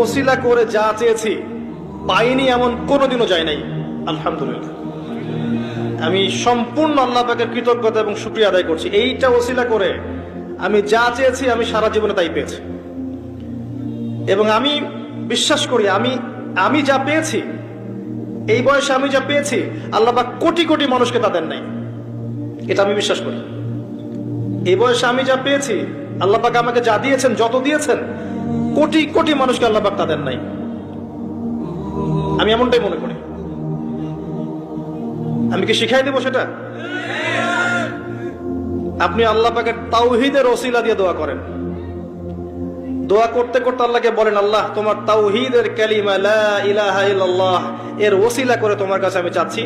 ওসিলা করে যা চেয়েছি পাইনি এমন কোনোদিনও যায় নাই। আলহামদুলিল্লাহ, আমি সম্পূর্ণ আল্লাহ পাকের কৃতজ্ঞতা এবং শুকরিয়া আদায় করছি। এইটা ওসিলা করে আমি যা চেয়েছি আমি সারা জীবনে তাই পেয়েছি। এবং আমি বিশ্বাস করি আমি যা পেয়েছি, এই বয়সে আমি যা পেয়েছি, আল্লাহ পাক কোটি কোটি মানুষকে তা দেন নাই। এটা আমি বিশ্বাস করি। এই বয়সে আমি যা পেয়েছি, আল্লাহ পাক আমাকে যা দিয়েছেন, যত দিয়েছেন, কোটি কোটি মানুষকে আল্লাহ পাক তা দেন নাই। আমি এমনটাই মনে করি। আমি কি শিখাই দেবো সেটা? আপনি আল্লাহ পাকের তাওহীদের ওসিলা দিয়ে দোয়া করেন। দোয়া করতে করতে আল্লাহকে বলেন, আল্লাহ তোমার তাওহীদের কালিমা লা ইলাহা ইল্লাল্লাহ এর ওসিলা করে তোমার কাছে আমি চাচ্ছি